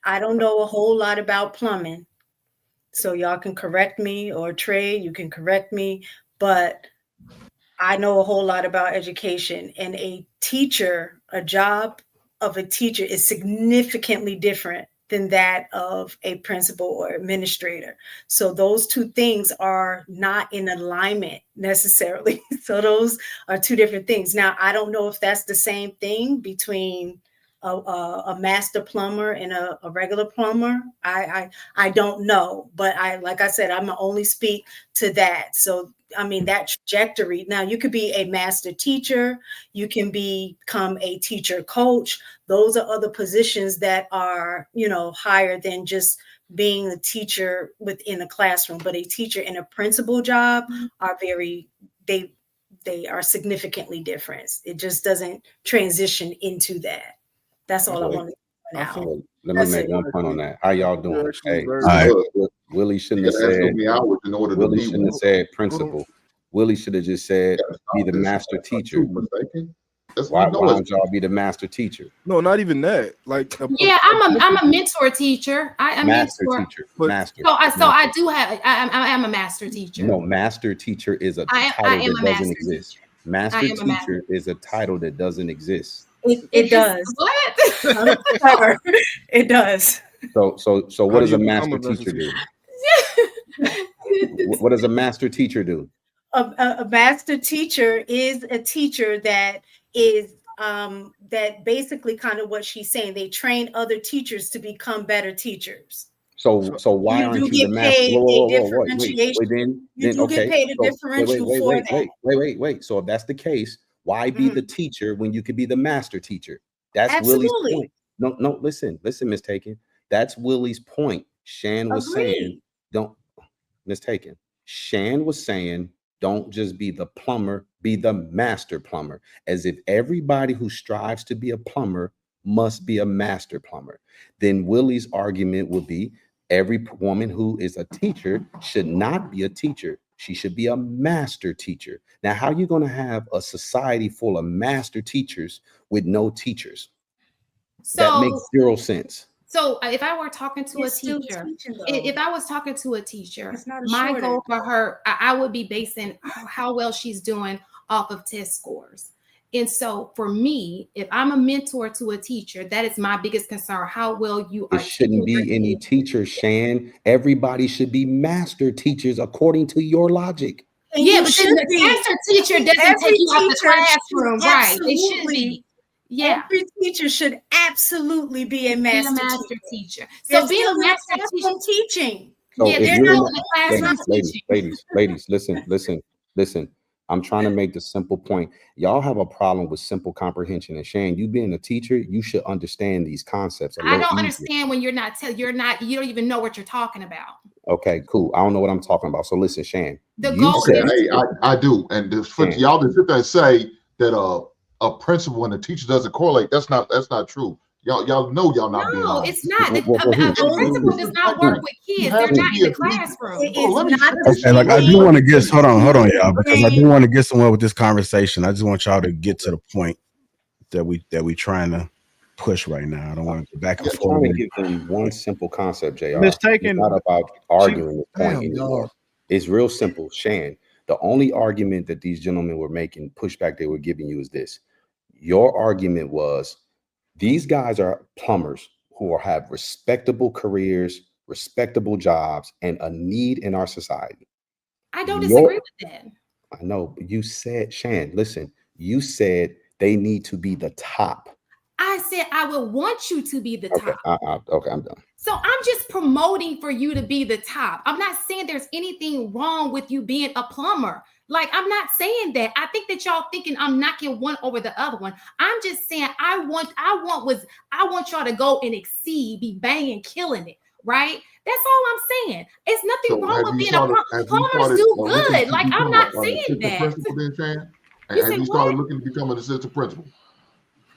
I don't know a whole lot about plumbing, so y'all can correct me, or Trey, you can correct me, but I know a whole lot about education, and a job of a teacher is significantly different than that of a principal or administrator. So those two things are not in alignment necessarily. So those are two different things. Now, I don't know if that's the same thing between a master plumber and a regular plumber. I don't know, but like I said, I'm only speak to that. So I mean, that trajectory. Now, you could be a master teacher, you can become a teacher coach. Those are other positions that are, higher than just being a teacher within a classroom. But a teacher in a principal job are they are significantly different. It just doesn't transition into that. That's all I want to say now. Let me make one point on that. How y'all doing? Hey, Willie shouldn't have said principal. Willie should have just said be the master teacher. Why don't y'all be the master teacher? No, not even that. Like, I'm a mentor teacher. I'm master mentor. teacher. Master. So I do have. I am a master teacher. No, master teacher is a title that doesn't exist. Master teacher is a title that doesn't exist. It does. What? It does. So what does a master teacher do? What does a master teacher do? A master teacher is a teacher that is that basically kind of what she's saying. They train other teachers to become better teachers. So why aren't you the master? You do get paid a differential for that. Wait. So if that's the case, why be the teacher when you could be the master teacher? That's Willie's point. No, listen, Miss Taken. That's Willie's point. Shan was saying, Shan was saying, don't just be the plumber, be the master plumber, as if everybody who strives to be a plumber must be a master plumber. Then Willie's argument would be every woman who is a teacher should not be a teacher. She should be a master teacher. Now, how are you going to have a society full of master teachers with no teachers? That makes zero sense. So if I were talking to a teacher, if I was talking to a teacher, my goal for her, I would be basing how well she's doing off of test scores. And so for me, if I'm a mentor to a teacher, that is my biggest concern, how well you are. It shouldn't be any teacher, Shan. Everybody should be master teachers according to your logic. And but the master teacher doesn't take you out the classroom, right? It should be. Yeah, every teacher should absolutely be a master teacher. So being a master teacher teaching. So they're not in the classroom teaching. Ladies, listen. I'm trying to make the simple point. Y'all have a problem with simple comprehension. And Shane, you being a teacher, you should understand these concepts. I don't understand when you don't even know what you're talking about. Okay, cool. I don't know what I'm talking about. So listen, Shane. I do. And y'all just sit there and say that a principal and a teacher doesn't correlate. That's not true. Y'all know y'all not being honest. No, it's not. A principal does not work with kids. They're not in the classroom. Okay, like I do want to get hold on, y'all, because I do want to get somewhere with this conversation. I just want y'all to get to the point that we trying to push right now. I don't want to go back and forth. I'm trying to give them one simple concept, JR. It's not about arguing the point anymore. It's real simple, Shan. The only argument that these gentlemen were making, pushback they were giving you, is this. Your argument was, these guys are plumbers who have respectable careers, respectable jobs, and a need in our society. I don't disagree with that. I know, but you said, Shan, listen, you said they need to be the top. I said I would want you to be the top. Okay, I'm done. So I'm just promoting for you to be the top. I'm not saying there's anything wrong with you being a plumber. Like, I'm not saying that. I think that y'all thinking I'm knocking one over the other one. I'm just saying I want y'all to go and exceed, be banging, killing it, right? That's all I'm saying. It's nothing wrong with being a plumber. Plumbers do good. Like, I'm not saying that. Have you started looking to become an assistant principal?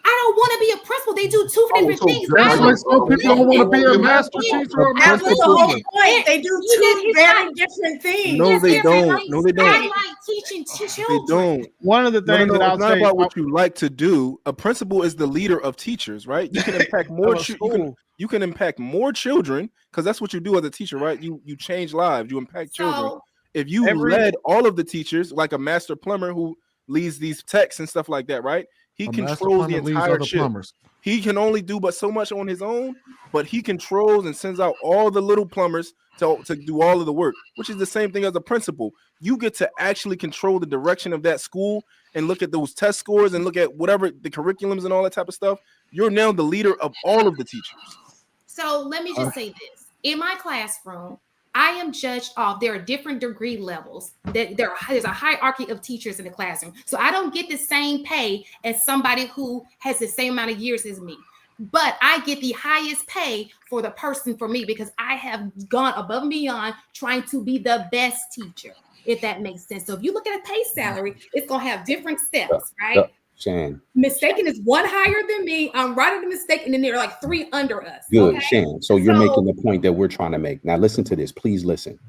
I don't want to be a principal. They do two different so things. that's I like like some people don't want to be a master Yeah. teacher or a That master was the whole plumber. point. They do You two did very not- different things. No, they Yes, don't. yes, No, they I don't. like teaching They children. don't. One of the No, things that I'll it's not say about what you like to do. A principal is the leader of teachers, right? You can impact more. Of a school. You can impact more children because that's what you do as a teacher, right? You change lives. You impact children. So If you led all of the teachers, like a master plumber who leads these techs and stuff like that, right? He A master controls the plumber leads entire other ship. plumbers. He can only do but so much on his own, but he controls and sends out all the little plumbers to do all of the work, which is the same thing as a principal. You get to actually control the direction of that school and look at those test scores and look at whatever the curriculums and all that type of stuff. You're now the leader of all of the teachers. So let me just say this. In my classroom, I am judged off. There are different degree levels. There's a hierarchy of teachers in the classroom. So I don't get the same pay as somebody who has the same amount of years as me. But I get the highest pay for the person for me because I have gone above and beyond trying to be the best teacher, if that makes sense. So if you look at a pay salary, it's going to have different steps, right? Shan. Mistaken is one higher than me. I'm right at the mistake, and then there are like three under us. Good, okay? Shan. So you're making the point that we're trying to make. Now listen to this. Please listen.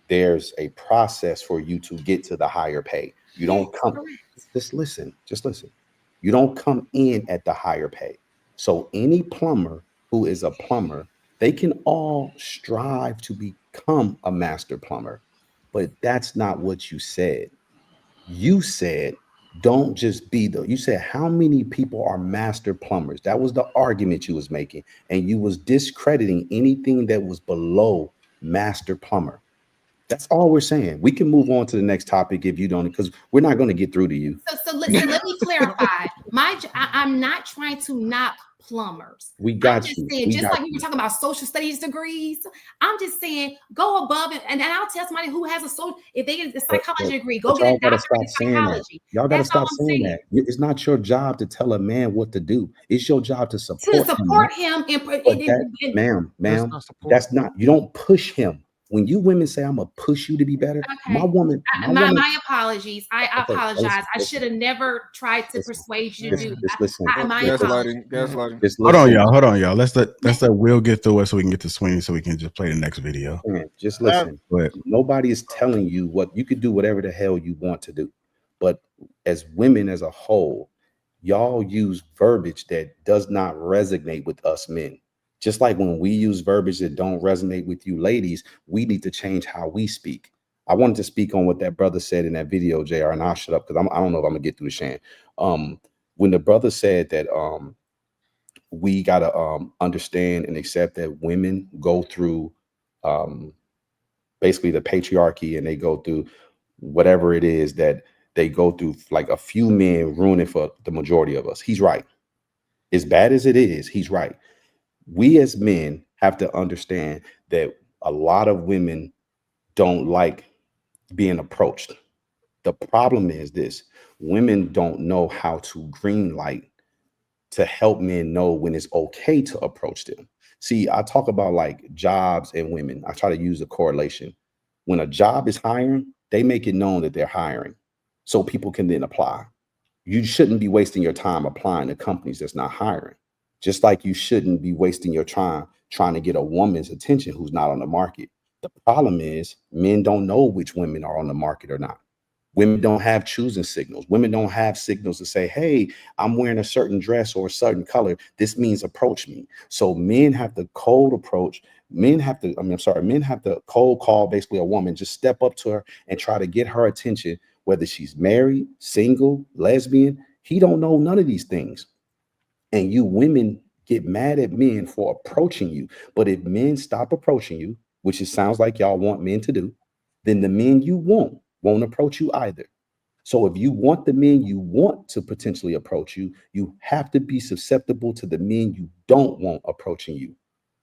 There's a process for you to get to the higher pay. You don't come. Just listen. Just listen. You don't come in at the higher pay. So any plumber who is a plumber, they can all strive to become a master plumber, but that's not what you said. You said, don't just be you said, how many people are master plumbers? That was the argument you was making. And you was discrediting anything that was below master plumber. That's all we're saying. We can move on to the next topic if you don't, because we're not going to get through to you. So let me clarify. I'm not trying to knock plumbers. We got I'm just you. saying, just like we were talking about social studies degrees, I'm just saying go above it. And I'll tell somebody who has if they get a psychology degree, go get a doctorate in psychology. Y'all gotta stop saying that. It's not your job to tell a man what to do. It's your job to support him. Ma'am, that's not, you don't push him. When you women say, I'm gonna push you to be better, okay. My apologies. I apologize. I should have never tried to persuade you to do that. Gaslighting. Hold on, y'all. Let's let Will get through it so we can get to swinging so we can just play the next video. Just listen. Nobody is telling you what you could do, whatever the hell you want to do. But as women as a whole, y'all use verbiage that does not resonate with us men. Just like when we use verbiage that don't resonate with you ladies, we need to change how we speak. I wanted to speak on what that brother said in that video, JR, and I'll shut up because I don't know if I'm gonna get through the Shan. When the brother said that we gotta understand and accept that women go through basically the patriarchy, and they go through whatever it is that they go through, like a few men ruining for the majority of us. He's right. As bad as it is, he's right. We as men have to understand that a lot of women don't like being approached. The problem is this: women don't know how to green light to help men know when it's okay to approach them. See, I talk about like jobs and women. I try to use a correlation. When a job is hiring, they make it known that they're hiring so people can then apply. You shouldn't be wasting your time applying to companies that's not hiring. Just like you shouldn't be wasting your time trying to get a woman's attention who's not on the market. The problem is men don't know which women are on the market or not. Women don't have choosing signals. Women don't have signals to say, hey, I'm wearing a certain dress or a certain color. This means approach me. So men have to cold approach. Men have to cold call basically a woman, just step up to her and try to get her attention, whether she's married, single, lesbian. He don't know none of these things. And you women get mad at men for approaching you. But if men stop approaching you, which it sounds like y'all want men to do, then the men you won't approach you either. So if you want the men you want to potentially approach you, you have to be susceptible to the men you don't want approaching you.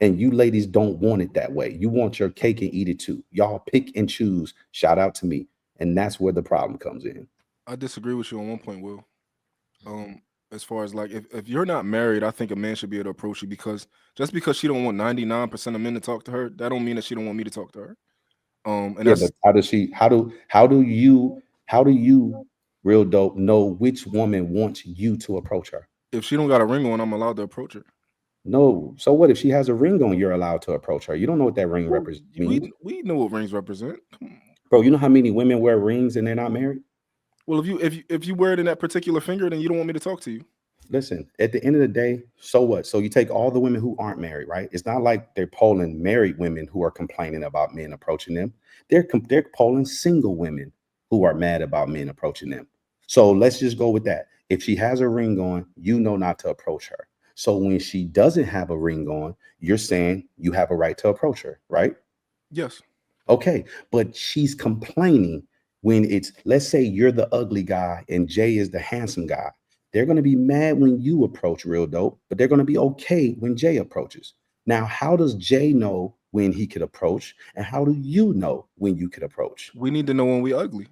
And you ladies don't want it that way. You want your cake and eat it too. Y'all pick and choose. Shout out to me. And that's where the problem comes in. I disagree with you on one point, Will. As far as like, if you're not married, I think a man should be able to approach you, because just because she don't want 99% of men to talk to her, that don't mean that she don't want me to talk to her. And yeah, but how do you real dope know which woman wants you to approach her? If she don't got a ring on, I'm allowed to approach her. No. So what if she has a ring on? You're allowed to approach her. You don't know what that ring means. We know what rings represent. Bro, you know how many women wear rings and they're not married? Well, if you wear it in that particular finger, then you don't want me to talk to you. Listen, at the end of the day, so what? So you take all the women who aren't married, right? It's not like they're polling married women who are complaining about men approaching them. They're polling single women who are mad about men approaching them. So let's just go with that. If she has a ring on, you know not to approach her. So when she doesn't have a ring on, you're saying you have a right to approach her, right? Yes. Okay, but she's complaining when it's, let's say you're the ugly guy and Jay is the handsome guy. They're going to be mad when you approach Real Dope, but they're going to be okay when Jay approaches. Now, how does Jay know when he could approach? And how do you know when you could approach? We need to know when we ugly.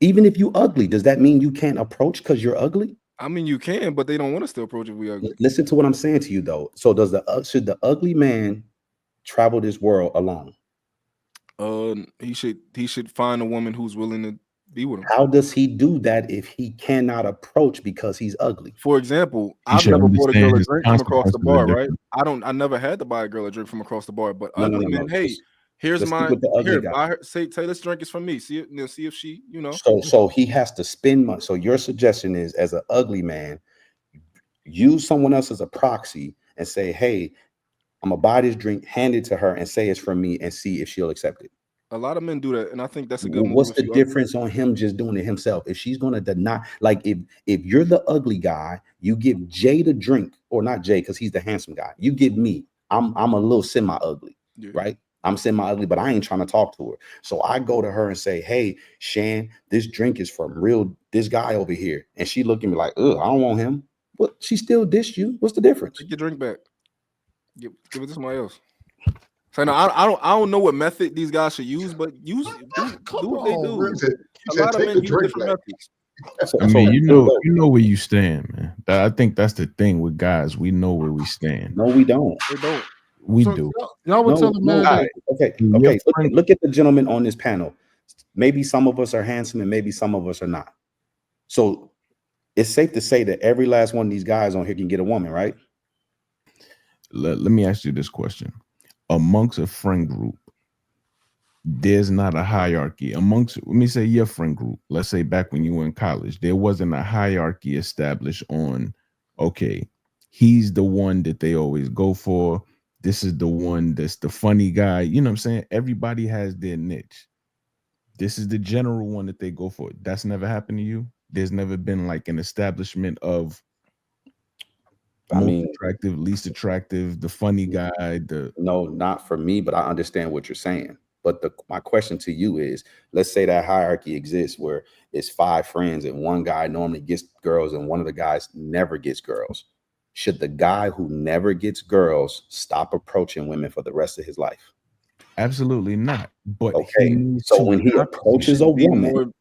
Even if you ugly, does that mean you can't approach because you're ugly? I mean, you can, but they don't want us to approach if we ugly. Listen to what I'm saying to you, though. So should the ugly man travel this world alone? He should find a woman who's willing to be with him. How does he do that if he cannot approach because he's ugly? For example, I've never bought a girl a drink from across the bar, right? I never had to buy a girl a drink from across the bar, but ugly men, hey, here's mine. Here, buy her, say this drink is from me. See if she, you know. So he has to spend money. So your suggestion is, as an ugly man, use someone else as a proxy and say, hey, I'm gonna buy this drink, hand it to her, and say it's from me, and see if she'll accept it. A lot of men do that, and I think that's a good move. What's the difference on him just doing it himself? If she's gonna deny, like if you're the ugly guy, you give Jay the drink, or not Jay, because he's the handsome guy. You give me, I'm a little semi-ugly, right? I'm semi-ugly, but I ain't trying to talk to her. So I go to her and say, hey, Shan, this drink is from this guy over here. And she look at me like, ugh, I don't want him. But she still dissed you. What's the difference? Take your drink back. Give it to somebody else. So no, I don't know what method these guys should use, but do what they do. A lot of men use different methods. I mean, you know where you stand, man. I think that's the thing with guys. We know where we stand. No, we don't. They don't. We do. Y'all would tell the man. Right. Okay. Look at the gentlemen on this panel. Maybe some of us are handsome and maybe some of us are not. So it's safe to say that every last one of these guys on here can get a woman, right? Let me ask you this question. Amongst a friend group, there's not a hierarchy. Let me say your friend group, let's say back when you were in college, there wasn't a hierarchy established on, okay, he's the one that they always go for. This is the one that's the funny guy. You know what I'm saying? Everybody has their niche. This is the general one that they go for. That's never happened to you? There's never been like an establishment of most attractive, least attractive, the funny guy. No, not for me, but I understand what you're saying. But my question to you is, let's say that hierarchy exists where it's 5 friends and one guy normally gets girls and one of the guys never gets girls. Should the guy who never gets girls stop approaching women for the rest of his life? Absolutely not. But okay, so when he approaches a woman,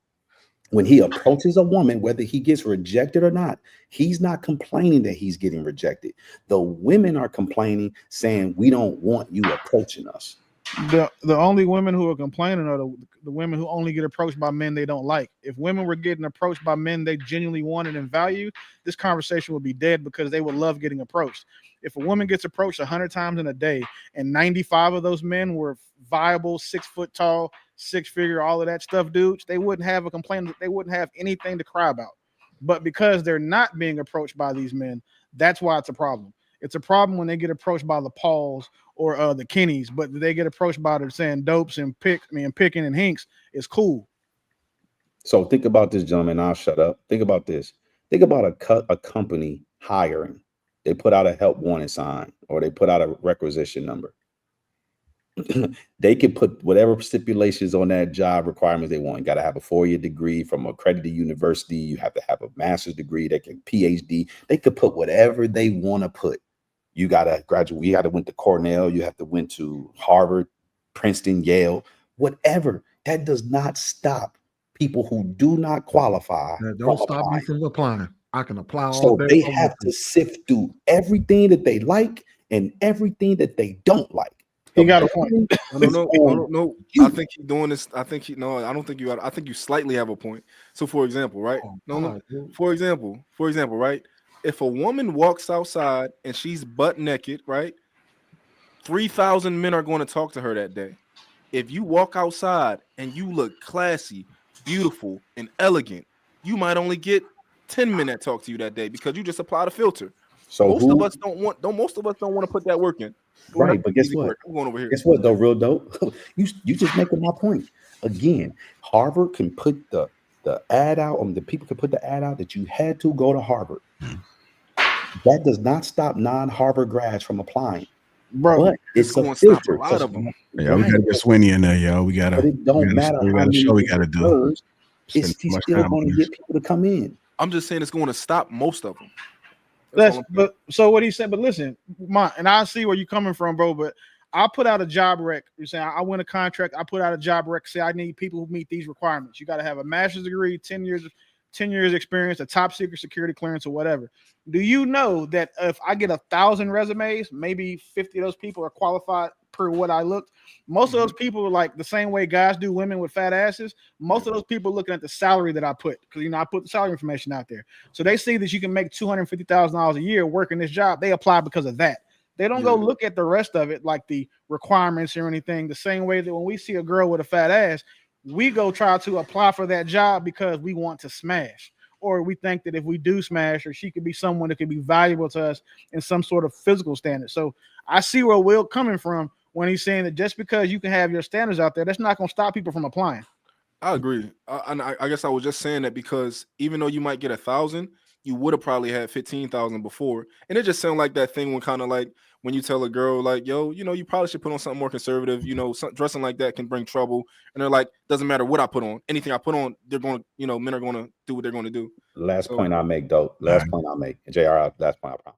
whether he gets rejected or not, he's not complaining that he's getting rejected. The women are complaining, saying, we don't want you approaching us. The only women who are complaining are the women who only get approached by men they don't like. If women were getting approached by men they genuinely wanted and value, this conversation would be dead because they would love getting approached. If a woman gets approached 100 times in a day and 95 of those men were viable, 6 foot tall, 6-figure, all of that stuff, dudes, they wouldn't have a complaint. They wouldn't have anything to cry about. But because they're not being approached by these men, that's why it's a problem. It's a problem when they get approached by the Pauls or the Kennys, but they get approached by the saying dopes and picking and hinks is cool. So think about this, gentlemen. I'll shut up. Think about this. Think about a company hiring. They put out a help wanted sign or they put out a requisition number. They can put whatever stipulations on that job requirements they want. You got to have a 4-year degree from accredited university. You have to have a master's degree. They can PhD. They could put whatever they want to put. You got to graduate. You got to went to Cornell. You have to went to Harvard, Princeton, Yale, whatever. That does not stop people who do not qualify. Don't stop me from applying. I can apply all so day. They have to sift through everything that they like and everything that they don't like. He got a point. No. I think he's doing this. I think I don't think you. I think you slightly have a point. So, for example, right? For example, right? if a woman walks outside and she's butt naked, right? 3,000 men are going to talk to her that day. If you walk outside and you look classy, beautiful, and elegant, you might only get 10 men that talk to you that day because you just applied a filter. So Most of us don't want to put that work in. Right, but guess what? I'm going over here. Guess what though, real dope? you just making my point. Again, Harvard can put the ad out, the people can put the ad out that you had to go to Harvard. That does not stop non-Harvard grads from applying. Bro, but it's going a to stop filter. a lot of them. Yeah, we gotta get Swinny in there, yo. We gotta. But it don't matter how many show we gotta do. He's still going to get people to come in. I'm just saying it's going to stop most of them. But so what he said, but listen, and I see where you're coming from, bro. But I put out a job rec. You're saying I win a contract. I put out a job rec. Say I need people who meet these requirements. You got to have a master's degree, 10 years experience, a top secret security clearance, or whatever. Do you know that if I get 1,000 resumes, maybe 50 of those people are qualified per what I looked? Most of those people are like the same way guys do women with fat asses. Most of those people are looking at the salary that I put, because I put the salary information out there. So they see that you can make $250,000 a year working this job. They apply because of that. They don't go look at the rest of it, like the requirements or anything, the same way that when we see a girl with a fat ass, we go try to apply for that job because we want to smash, or we think that if we do smash her, she could be someone that could be valuable to us in some sort of physical standard. So I see where Will coming from when he's saying that just because you can have your standards out there, that's not going to stop people from applying. I agree. I guess I was just saying that because even though you might get 1,000, you would have probably had 15,000 before. And it just sounds like that thing when kind of like when you tell a girl like, yo, you probably should put on something more conservative, dressing like that can bring trouble. And they're like, doesn't matter what I put on, anything I put on, they're going to, men are going to do what they're going to do. Last point I make, dope. Last point I make. JR, last point I promise.